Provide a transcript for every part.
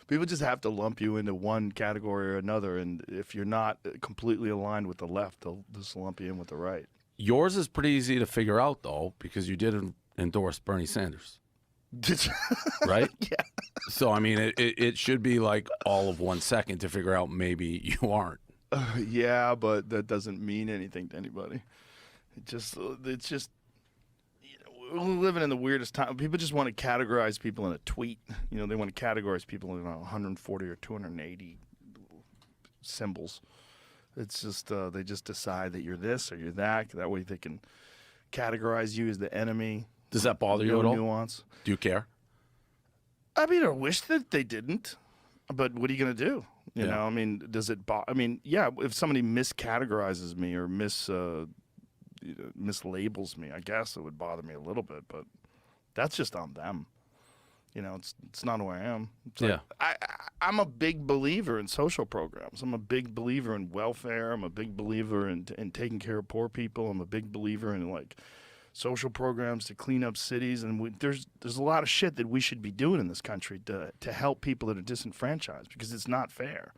People just have to lump you into one category or another, and if you're not completely aligned with the left, they'll just lump you in with the right. Yours is pretty easy to figure out, though, because you did endorse Bernie Sanders. Right? Yeah. So, I mean, it should be like all of 1 second to figure out maybe you aren't. Yeah, but that doesn't mean anything to anybody. It's just, we're living in the weirdest time. People just want to categorize people in a tweet. They want to categorize people in 140 or 280 symbols. It's just, they just decide that you're this or you're that. That way they can categorize you as the enemy. Does that bother you at all? Nuance. Do you care? I mean, I wish that they didn't, but what are you going to do? You know, I mean, does it I mean, yeah, if somebody miscategorizes me or mislabels me, I guess it would bother me a little bit, but that's just on them. It's not who I am. It's I'm a big believer in social programs. I'm a big believer in welfare. I'm a big believer in taking care of poor people. I'm a big believer in social programs to clean up cities, and there's a lot of shit that we should be doing in this country to help people that are disenfranchised, because it's not fair.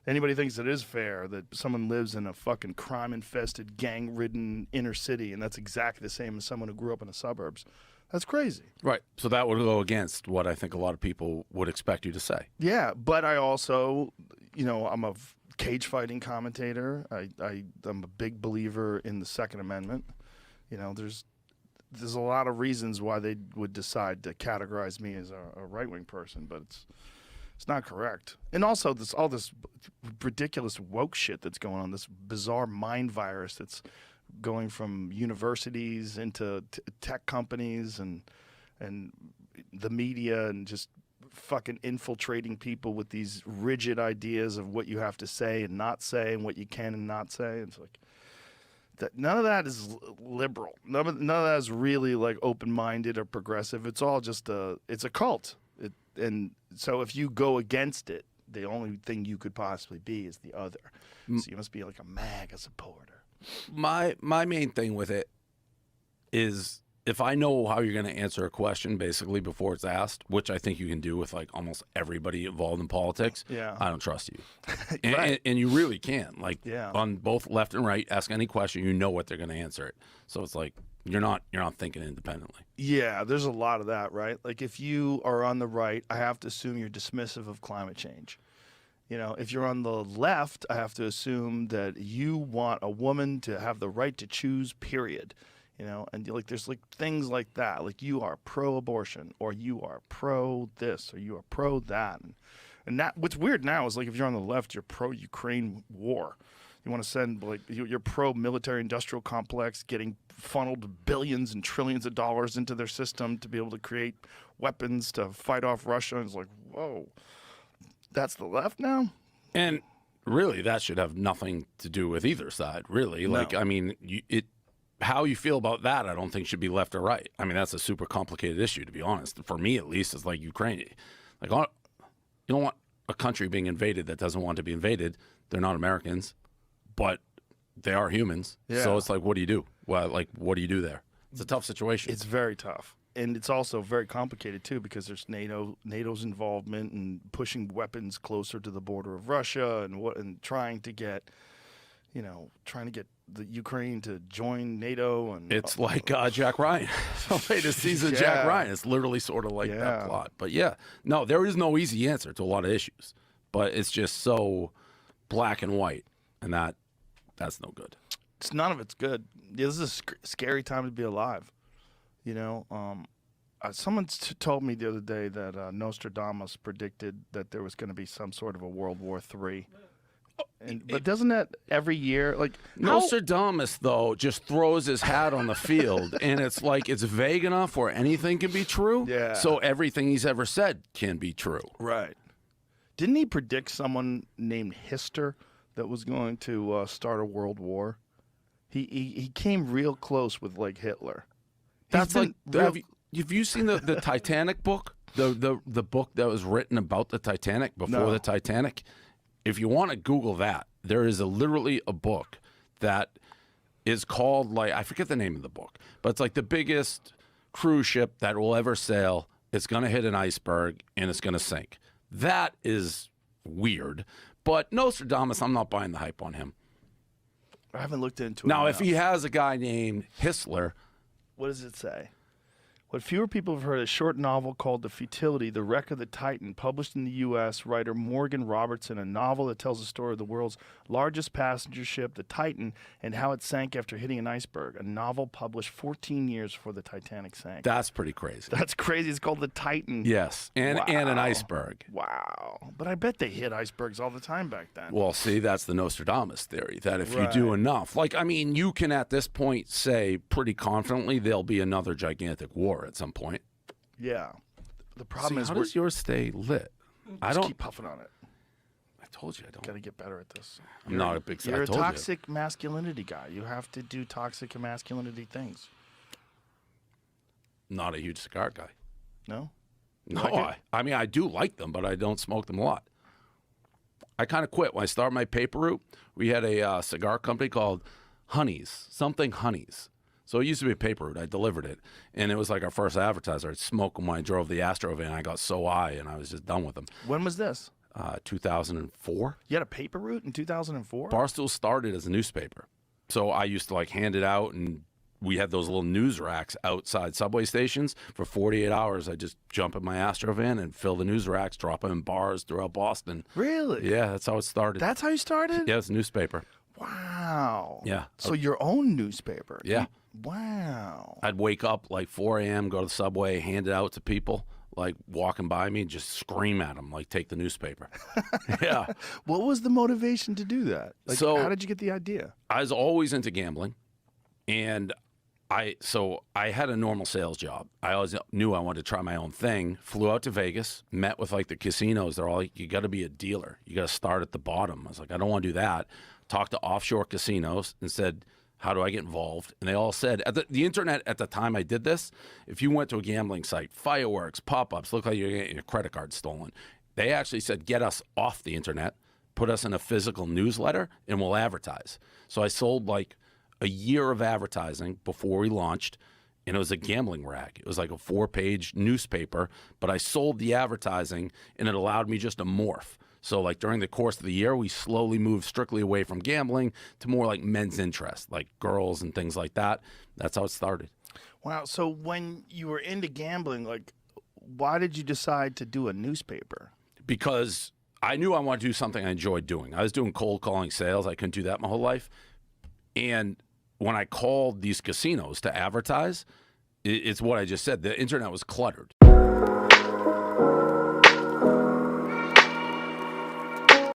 Anybody thinks it is fair that someone lives in a fucking crime-infested, gang-ridden inner city, and that's exactly the same as someone who grew up in the suburbs. That's crazy. Right. So that would go against what I think a lot of people would expect you to say. Yeah, but I also, I'm a cage fighting commentator. I'm a big believer in the Second Amendment. There's a lot of reasons why they would decide to categorize me as a right-wing person, but it's not correct. And also all this ridiculous woke shit that's going on, this bizarre mind virus that's going from universities into tech companies and the media, and just fucking infiltrating people with these rigid ideas of what you have to say and not say and what you can and not say. It's like, none of that is liberal. None of that is really open-minded or progressive. It's all just it's a cult. And so if you go against it, the only thing you could possibly be is the other. So you must be like a MAGA supporter. My main thing with it is, if I know how you're going to answer a question basically before it's asked, which I think you can do with almost everybody involved in politics, I don't trust you. Right. And you really can. On both left and right, ask any question, you know what they're going to answer it. So it's you're not thinking independently. Yeah, there's a lot of that, right? If you are on the right, I have to assume you're dismissive of climate change. If you're on the left, I have to assume that you want a woman to have the right to choose, period. And there's things like that. You are pro-abortion, or you are pro-this, or you are pro-that. And that, what's weird now is if you're on the left, you're pro-Ukraine war. You want to send, you're pro-military industrial complex getting funneled billions and trillions of dollars into their system to be able to create weapons to fight off Russia. And it's whoa, that's the left now? And really, that should have nothing to do with either side, really. No. I mean, how you feel about that, I don't think should be left or right. I mean, that's a super complicated issue, to be honest. For me, at least, it's Ukraine. You don't want a country being invaded that doesn't want to be invaded. They're not Americans, but they are humans. Yeah. So it's what do you do? Well, what do you do there? It's a tough situation. It's very tough. And it's also very complicated, too, because there's NATO's involvement in pushing weapons closer to the border of Russia and trying to get the Ukraine to join NATO. And it's Jack Ryan. Latest season, Jack Ryan. It's literally sort of that plot. But no, there is no easy answer to a lot of issues. But it's just so black and white, and that's no good. None of it's good. This is a scary time to be alive. Someone told me the other day that Nostradamus predicted that there was going to be some sort of a World War III. But doesn't that every year, Nostradamus, though, just throws his hat on the field, and it's it's vague enough where anything can be true. Yeah. So everything he's ever said can be true. Right. Didn't he predict someone named Hister that was going to start a world war? He came real close with Hitler. That's have you seen the Titanic book? The book that was written about the Titanic before the Titanic? If you want to Google that, there is literally a book that is called I forget the name of the book, but it's the biggest cruise ship that will ever sail. It's going to hit an iceberg and it's going to sink. That is weird. But Nostradamus, I'm not buying the hype on him. I haven't looked into it. Now, enough. if he has a guy named Histler, What does it say? What fewer people have heard, a short novel called The Futility, The Wreck of the Titan, published in the U.S., writer Morgan Robertson, a novel that tells the story of the world's largest passenger ship, the Titan, and how it sank after hitting an iceberg. A novel published 14 years before the Titanic sank. that's pretty crazy. That's crazy. It's called The Titan. Yes, and an Wow. iceberg. Wow. But I bet they hit icebergs all the time back then. Well, see, that's the Nostradamus theory, that if you do enough, like, I mean, you can at this point say pretty confidently there'll be another gigantic war at some point. Yeah. The problem is how we're does yours stay lit? I just don't. keep puffing on it. I told you I don't. Got to get better at this. I'm not a big. You're I a told you. toxic masculinity guy. You have to do toxic masculinity things. Not a huge cigar guy. No? No, like it? I mean, I do like them, but I don't smoke them a lot. I kind of quit when I started my paper route. We had a cigar company called Honeys, something Honeys. So it used to be a paper route. I delivered it, and it was like our first advertiser. I'd smoke them when I drove the Astro van. I got so high, and I was just done with them. When was this? 2004. You had a paper route in 2004? Barstool started as a newspaper. So I used to like hand it out, and we had those little news racks outside subway stations. For 48 hours, I just jump in my Astro van and fill the news racks, drop them in bars throughout Boston. Really? Yeah, that's how it started. That's how you started? Yeah, it's a newspaper. Wow. Yeah. So your own newspaper? Yeah. Wow. I'd wake up like 4 a.m., go to the subway, hand it out to people, like walking by me, just scream at them, like, take the newspaper. Yeah. What was the motivation to do that? Like, So- how did you get the idea? I was always into gambling, and I had a normal sales job. I always knew I wanted to try my own thing. Flew out to Vegas, met with like the casinos. They're all like, you got to be a dealer. You got to start at the bottom. I was like, I don't want to do that. Talked to offshore casinos and said, how do I get involved? And they all said, at the internet at the time I did this, if you went to a gambling site, fireworks, pop-ups, look like you're getting your credit card stolen. They actually said, get us off the internet, put us in a physical newsletter, and we'll advertise. So I sold like a year of advertising before we launched, and it was a gambling rag. It was like a 4-page newspaper, but I sold the advertising, and it allowed me just to morph. So like during the course of the year, we slowly moved strictly away from gambling to more like men's interest, like girls and things like that. That's how it started. Wow. So when you were into gambling, like, why did you decide to do a newspaper? Because I knew I wanted to do something I enjoyed doing. I was doing cold calling sales. I couldn't do that my whole life. And when I called these casinos to advertise, it's what I just said. The internet was cluttered.